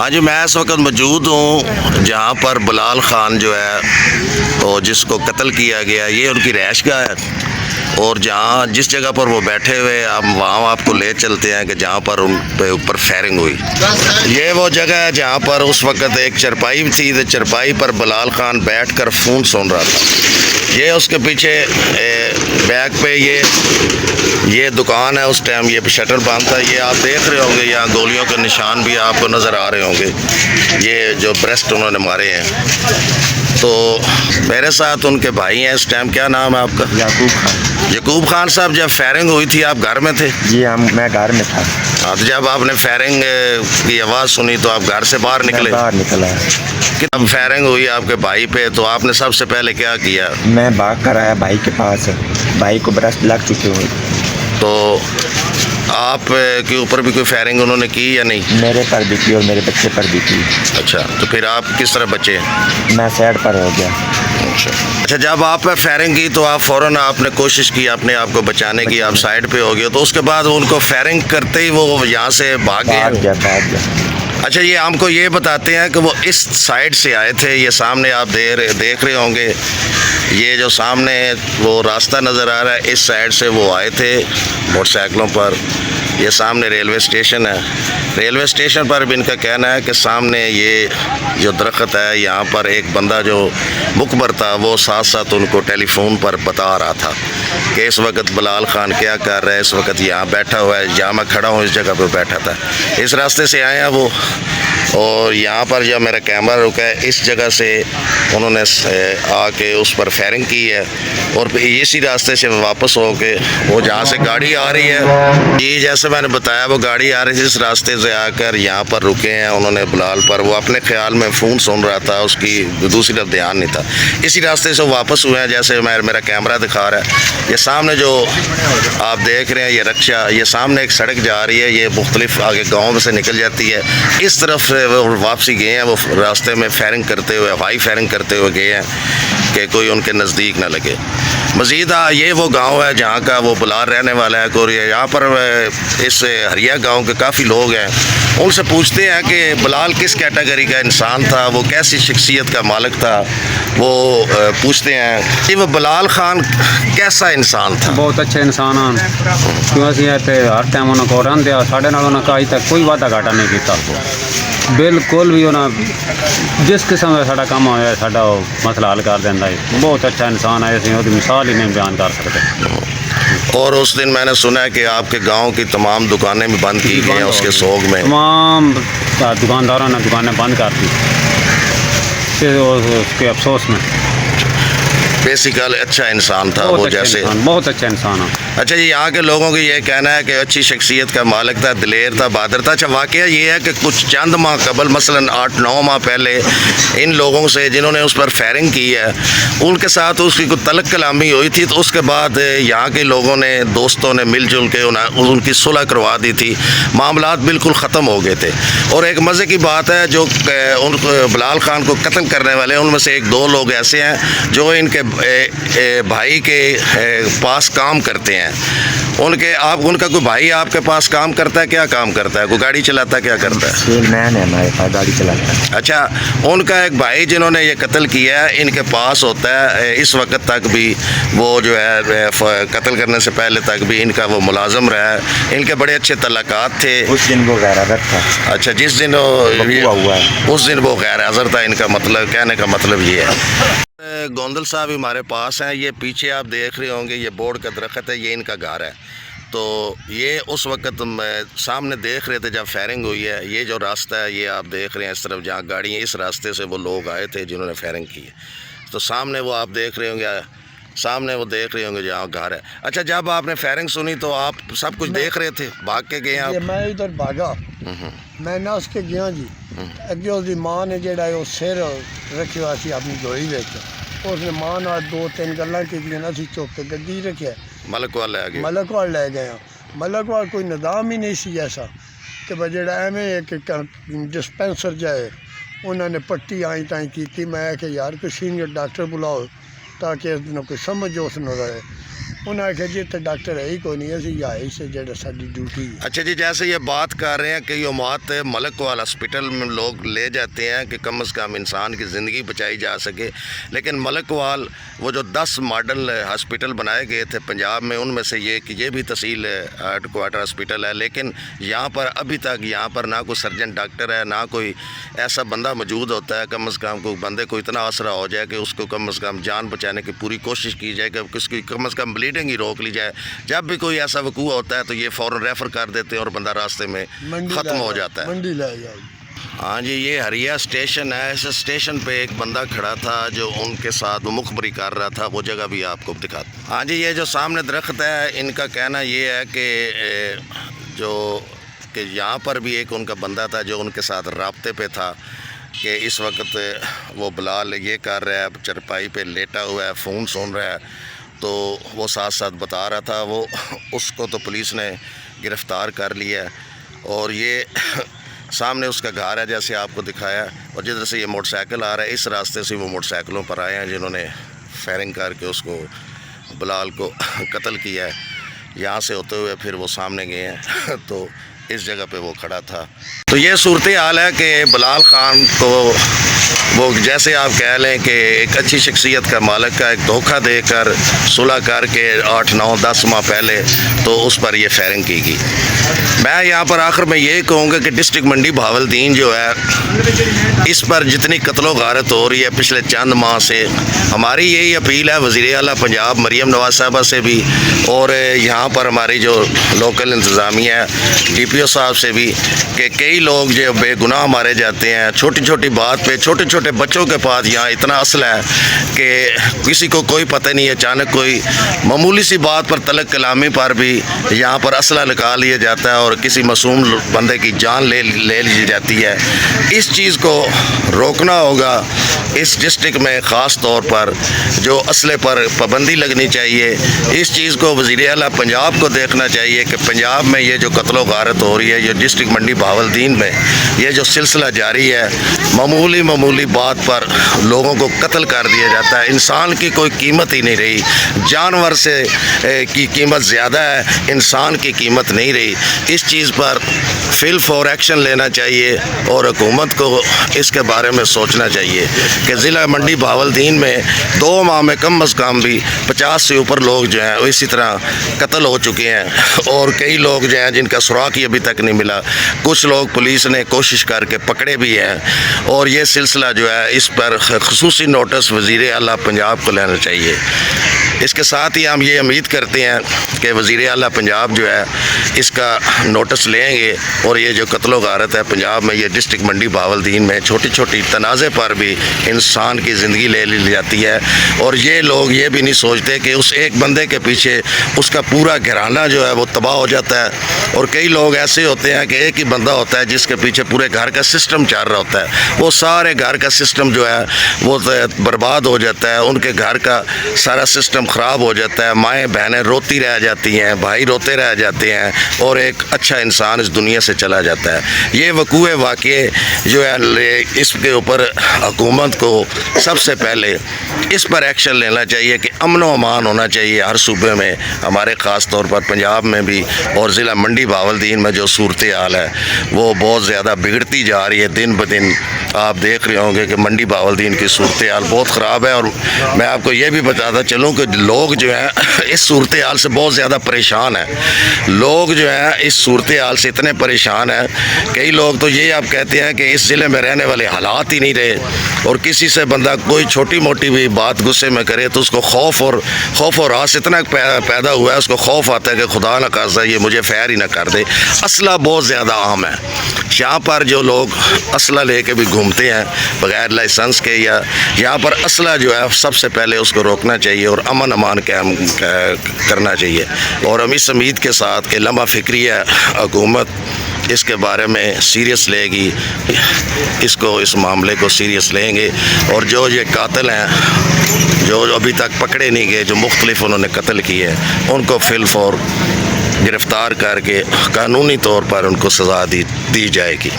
ہاں جی، میں اس وقت موجود ہوں جہاں پر بلال خان جو ہے وہ جس کو قتل کیا گیا، یہ ان کی رہائش گاہ ہے، اور جہاں جس جگہ پر وہ بیٹھے ہوئے ہم وہاں آپ کو لے چلتے ہیں کہ جہاں پر ان پہ اوپر فائرنگ ہوئی۔ یہ وہ جگہ ہے جہاں پر اس وقت ایک چرپائی تھی، چرپائی پر بلال خان بیٹھ کر فون سن رہا تھا۔ یہ اس کے پیچھے بیک پہ یہ دکان ہے، اس ٹائم یہ شٹر بند تھا۔ یہ آپ دیکھ رہے ہوں گے، یہاں گولیوں کے نشان بھی آپ کو نظر آ رہے ہوں گے، یہ جو بریسٹ انہوں نے مارے ہیں۔ تو میرے ساتھ ان کے بھائی ہیں اس ٹائم، کیا نام ہے آپ کا؟ یعقوب خان۔ یعقوب خان صاحب، جب فائرنگ ہوئی تھی آپ گھر میں تھے؟ جی میں گھر میں تھا۔ ہاں، تو جب آپ نے فائرنگ کی آواز سنی تو آپ گھر سے باہر نکلے؟ باہر نکلا۔ جب فائرنگ ہوئی آپ کے بھائی پہ تو آپ نے سب سے پہلے کیا کیا؟ میں بھاگ کر آیا بھائی کے پاس، بھائی کو برسٹ لگ چکے ہوئے۔ تو آپ کے اوپر بھی کوئی فائرنگ انہوں نے کی یا نہیں؟ میرے پر بھی کی اور میرے بچے پر بھی کی۔ اچھا، تو پھر آپ کس طرح بچے؟ میں سائڈ پر ہو گیا۔ اچھا، جب آپ پہ فائرنگ کی تو آپ فوراً آپ نے کوشش کی اپنے آپ کو بچانے کی، آپ سائڈ پہ ہو گئے، تو اس کے بعد ان کو فائرنگ کرتے ہی وہ یہاں سے بھاگ گیا؟ بھاگ گیا۔ اچھا، یہ ہم کو یہ بتاتے ہیں کہ وہ اس سائڈ سے آئے تھے، یہ سامنے آپ دیکھ رہے ہوں گے، یہ جو سامنے وہ راستہ نظر آ رہا ہے، اس سائڈ سے وہ آئے تھے موٹر سائیکلوں پر۔ یہ سامنے ریلوے اسٹیشن ہے، ریلوے اسٹیشن پر بھی ان کا کہنا ہے کہ سامنے یہ جو درخت ہے، یہاں پر ایک بندہ جو مخبر تھا وہ ساتھ ساتھ ان کو ٹیلی فون پر بتا رہا تھا کہ اس وقت بلال خان کیا کر رہا ہے، اس وقت یہاں بیٹھا ہوا ہے، جہاں میں کھڑا ہوں اس جگہ پہ بیٹھا تھا۔ اس راستے سے آئے ہیں وہ، اور یہاں پر جب میرا کیمرہ رکا ہے اس جگہ سے انہوں نے آ کے اس پر فائرنگ کی ہے، اور اسی راستے سے واپس ہو کے وہ جہاں سے گاڑی آ رہی ہے، جی جیسے میں نے بتایا وہ گاڑی آ رہی تھی، اس راستے سے آ کر یہاں پر رکے ہیں انہوں نے بلال پر۔ وہ اپنے خیال میں فون سن رہا تھا، اس کی دوسری طرف دھیان نہیں تھا۔ اسی راستے سے واپس ہوئے ہیں جیسے میرا کیمرہ دکھا رہا ہے۔ یہ سامنے جو آپ دیکھ رہے ہیں یہ رکشا، یہ سامنے ایک سڑک جا رہی ہے، یہ مختلف آگے گاؤں میں سے نکل جاتی ہے، اس طرف سے وہ واپسی گئے ہیں، وہ راستے میں فائرنگ کرتے ہوئے، ہوائی فائرنگ کرتے ہوئے گئے ہیں کہ کوئی ان کے نزدیک نہ لگے۔ مزید یہ وہ گاؤں ہے جہاں کا وہ بلال رہنے والا ہے، کوریہ۔ یہاں پر اس ہریا گاؤں کے کافی لوگ ہیں، ان سے پوچھتے ہیں کہ بلال کس کیٹیگری کا انسان تھا، وہ کیسی شخصیت کا مالک تھا، وہ پوچھتے ہیں کہ وہ بلال خان کیسا انسان تھا۔ بہت اچھے انسان ہیں، کیوں اسی ہر ٹائم انہوں کو رہتے ہیں، ساڑھے نال انہوں کا اج تک کوئی وعدہ گھاٹا نہیں کیتا، بالکل بھی انہوں جس قسم کا ساڈا کام ہویا ساڈا مسئلہ حل کر دینا ہے۔ بہت اچھا انسان ہے، اسی وہ مثال ہی نہیں بیان کر سکتے۔ اور اس دن میں نے سنا ہے کہ آپ کے گاؤں کی تمام دکانیں بھی بند کی گئی ہیں اس کے سوگ میں؟ تمام دکانداروں نے دکانیں بند کر دی اس کے افسوس میں۔ بیسیکل اچھا انسان تھا وہ، جیسے بہت اچھا انسان ہے۔ اچھا جی، یہاں کے لوگوں کی یہ کہنا ہے کہ اچھی شخصیت کا مالک تھا، دلیر تھا، بہادر تھا۔ اچھا، واقعہ یہ ہے کہ کچھ چند ماہ قبل، مثلاً 8-9 ماہ پہلے، ان لوگوں سے جنہوں نے اس پر فائرنگ کی ہے ان کے ساتھ اس کی کوئی تلق کلامی ہوئی تھی، تو اس کے بعد یہاں کے لوگوں نے، دوستوں نے مل جل کے ان کی صلح کروا دی تھی، معاملات بالکل ختم ہو گئے تھے۔ اور ایک مزے کی بات ہے، جو ان بلال خان کو قتل کرنے والے ان میں سے 1-2 لوگ ایسے ہیں جو ان کے بھائی کے پاس کام کرتے ہیں۔ ان کا کوئی بھائی آپ کے پاس کام کرتا ہے؟ کیا کام کرتا ہے؟ کوئی گاڑی چلاتا ہے؟ کیا کرتا ہے؟ سیل مین ہے ہمارے پاس، گاڑی چلاتا ہے۔ اچھا، ان کا ایک بھائی جنہوں نے یہ قتل کیا ہے ان کے پاس ہوتا ہے، اس وقت تک بھی وہ جو ہے قتل کرنے سے پہلے تک بھی ان کا وہ ملازم رہا ہے، ان کے بڑے اچھے تعلقات تھے۔ اس دن وہ غیر حاضر تھا۔ اچھا، جس دن اس دن وہ غیر حاضر تھا، ان کا مطلب کہنے کا مطلب یہ ہے۔ گوندل صاحب ہمارے پاس ہیں، یہ پیچھے آپ دیکھ رہے ہوں گے یہ بورڈ کا درخت ہے، یہ ان کا گھر ہے۔ تو یہ اس وقت سامنے دیکھ رہے تھے جب فائرنگ ہوئی ہے، یہ جو راستہ ہے یہ آپ دیکھ رہے ہیں اس طرف جہاں گاڑی ہیں، اس راستے سے وہ لوگ آئے تھے جنہوں نے فائرنگ کی ہے۔ تو سامنے وہ آپ دیکھ رہے ہوں گے، سامنے وہ دیکھ رہے ہوں گے جہاں گھر ہے۔ اچھا، جب آپ نے فائرنگ سنی تو آپ سب کچھ دیکھ رہے تھے، بھاگ کے گئے آپ؟ میں ادھر بھاگا، میں نس کے گیا جی، اگے اس کی ماں نے جہاں وہ سر رکھا ہوا سی اپنی جوئی وچ، اس نے ماں نال 2-3 گلاں کیتیاں، اسی چک کے گڈی رکھیا، ملک وال لے گئے؟ ملک وال لے گئے۔ ملک وال کوئی نظام ہی نہیں سی ایسا کہ بس جہاں ایویں ایک ڈسپینسر جائے، انہوں نے پٹی آئی تائیں کی۔ میں کہ یار کوئی سینئر ڈاکٹر بلاؤ تاکہ اس دنوں کوئی سمجھ اس نہ رہے۔ انہوں نے کہا جی تو ڈاکٹر ہے ہی کوئی نہیں اسی یہاں سے جڑا ساری ڈیوٹی ہے. اچھا جی، جیسے یہ بات کر رہے ہیں کہ یہ موت ملک وال ہاسپٹل میں لوگ لے جاتے ہیں کہ کم از کم انسان کی زندگی بچائی جا سکے، لیکن ملک وال وہ جو 10 ماڈل ہاسپٹل بنائے گئے تھے پنجاب میں، ان میں سے یہ بھی تحصیل ہیڈ کوارٹر ہاسپٹل ہے، لیکن یہاں پر ابھی تک یہاں پر نہ کوئی سرجن ڈاکٹر ہے، نہ کوئی ایسا بندہ موجود ہوتا ہے. کم از کم کوئی بندے کو اتنا آسرا ہو جائے کہ اس کو کم از کم جان بچانے کی پوری کوشش کی جائے کہ اس کی کم از کم بلیڈنگ ہی روک لی جائے. جب بھی کوئی ایسا وقوع ہوتا ہے تو یہ فوراً ریفر کر دیتے ہیں اور بندہ راستے میں ختم ہو جاتا ہے. منڈی لے جاؤ. ہاں جی، یہ ہریا اسٹیشن ہے. اس اسٹیشن پہ ایک بندہ کھڑا تھا جو ان کے ساتھ وہ مخبری کر رہا تھا، وہ جگہ بھی آپ کو دکھاتا. ہاں جی، یہ جو سامنے درخت ہے، ان کا کہنا یہ ہے کہ یہاں پر بھی ایک ان کا بندہ تھا جو ان کے ساتھ رابطے پہ تھا کہ اس وقت وہ بلال یہ کر رہا ہے، چرپائی پہ لیٹا ہوا ہے، فون سن رہا ہے، تو وہ ساتھ ساتھ بتا رہا تھا. وہ اس کو تو پولیس نے گرفتار کر لیا ہے اور یہ سامنے اس کا گھر ہے جیسے آپ کو دکھایا، اور جدھر سے یہ موٹر سائیکل آ رہا ہے اس راستے سے وہ موٹر سائیکلوں پر آئے ہیں جنہوں نے فائرنگ کر کے اس کو بلال کو قتل کیا ہے. یہاں سے ہوتے ہوئے پھر وہ سامنے گئے ہیں تو اس جگہ پہ وہ کھڑا تھا. تو یہ صورتحال ہے کہ بلال خان کو وہ جیسے آپ کہہ لیں کہ ایک اچھی شخصیت کا مالک کا ایک دھوکہ دے کر صلح کر کے 8 9 10 ماہ پہلے تو اس پر یہ فائرنگ کی گئی. میں یہاں پر آخر میں یہ کہوں گا کہ ڈسٹرکٹ منڈی بہاولدین جو ہے، اس پر جتنی قتل و غارت ہو رہی ہے پچھلے چند ماہ سے، ہماری یہی اپیل ہے وزیر اعلیٰ پنجاب مریم نواز صاحبہ سے بھی، اور یہاں پر ہماری جو لوکل انتظامیہ ہے ڈی پی او صاحب سے بھی، کہ کئی لوگ جو بے گناہ مارے جاتے ہیں چھوٹی چھوٹی بات پہ. چھوٹے چھوٹے بچوں کے پاس یہاں اتنا اسلحہ ہے کہ کسی کو کوئی پتہ نہیں ہے، اچانک کوئی معمولی سی بات پر تلق کلامی پر بھی یہاں پر اسلحہ نکال لیا جاتا ہے اور کسی معصوم بندے کی جان لے لی جاتی ہے. اس چیز کو روکنا ہوگا. اس ڈسٹرکٹ میں خاص طور پر جو اسلحے پر پابندی لگنی چاہیے. اس چیز کو وزیر اعلیٰ پنجاب کو دیکھنا چاہیے کہ پنجاب میں یہ جو قتل و غارت ہو رہی ہے، یہ ڈسٹرکٹ منڈی بہاولدین میں یہ جو سلسلہ جاری ہے، معمولی بات پر لوگوں کو قتل کر دیا جاتا ہے. انسان کی کوئی قیمت ہی نہیں رہی. جانور سے کی قیمت زیادہ ہے، انسان کی قیمت نہیں رہی. اس چیز پر فل فور ایکشن لینا چاہیے اور حکومت کو اس کے بارے میں سوچنا چاہیے کہ ضلع منڈی بہاولدین میں 2 ماہ میں کم از کم بھی 50 سے اوپر لوگ جو ہیں اسی طرح قتل ہو چکے ہیں، اور کئی لوگ جو ہیں جن کا سراغ ہی ابھی تک نہیں ملا. کچھ لوگ پولیس نے کوشش کر کے پکڑے بھی ہیں، اور یہ سلسلہ جو ہے اس پر خصوصی نوٹس وزیر اعلیٰ پنجاب کو لینا چاہیے. اس کے ساتھ ہی ہم یہ امید کرتے ہیں کہ وزیر اعلیٰ پنجاب جو ہے اس کا نوٹس لیں گے، اور یہ جو قتل و غارت ہے پنجاب میں، یہ ڈسٹرکٹ منڈی بہاولدین میں چھوٹی چھوٹی تنازع پر بھی انسان کی زندگی لے لی جاتی ہے، اور یہ لوگ یہ بھی نہیں سوچتے کہ اس ایک بندے کے پیچھے اس کا پورا گھرانہ جو ہے وہ تباہ ہو جاتا ہے. اور کئی لوگ ایسے ہوتے ہیں کہ ایک ہی بندہ ہوتا ہے جس کے پیچھے پورے گھر کا سسٹم چل رہا ہوتا ہے، وہ سارے گھر کا سسٹم جو ہے وہ برباد ہو جاتا ہے. ان کے گھر کا سارا سسٹم خراب ہو جاتا ہے. مائیں بہنیں روتی رہ جاتی ہیں، بھائی روتے رہ جاتے ہیں، اور ایک اچھا انسان اس دنیا سے چلا جاتا ہے. یہ وقوع واقعے جو ہے اس کے اوپر حکومت کو سب سے پہلے اس پر ایکشن لینا چاہیے کہ امن و امان ہونا چاہیے ہر صوبے میں، ہمارے خاص طور پر پنجاب میں بھی. اور ضلع منڈی بہاولدین میں جو صورتحال ہے وہ بہت زیادہ بگڑتی جا رہی ہے دن بدن. آپ دیکھ رہے ہوں گے کہ منڈی بہاولدین کی صورتحال بہت خراب ہے. اور میں آپ کو یہ بھی بتاتا چلوں کہ لوگ جو ہیں اس صورتحال سے بہت زیادہ پریشان ہیں. لوگ جو ہیں اس صورتحال سے اتنے پریشان ہیں، کئی لوگ تو یہ آپ کہتے ہیں کہ اس ضلع میں رہنے والے حالات ہی نہیں رہے، اور کسی سے بندہ کوئی چھوٹی موٹی بھی بات غصے میں کرے تو اس کو خوف اور راس اتنا پیدا ہوا ہے، اس کو خوف آتا ہے کہ خدا نہ خاصہ یہ مجھے فائر ہی نہ کر دے. اسلحہ بہت زیادہ عام ہے یہاں پر. جو لوگ اسلحہ لے کے بھی گھومتے ہیں بغیر لائسنس کے، یا یہاں پر اسلحہ جو ہے سب سے پہلے اس کو روکنا چاہیے اور امن امان قائم کرنا چاہیے. اور ہم اس امید کے ساتھ کہ لمحہ فکری ہے حکومت اس کے بارے میں سیریس لے گی، اس معاملے کو سیریس لیں گے، اور جو یہ قاتل ہیں جو ابھی تک پکڑے نہیں گئے، جو مختلف انہوں نے قتل کیے، ان کو فی الفور گرفتار کر کے قانونی طور پر ان کو سزا دی جائے گی.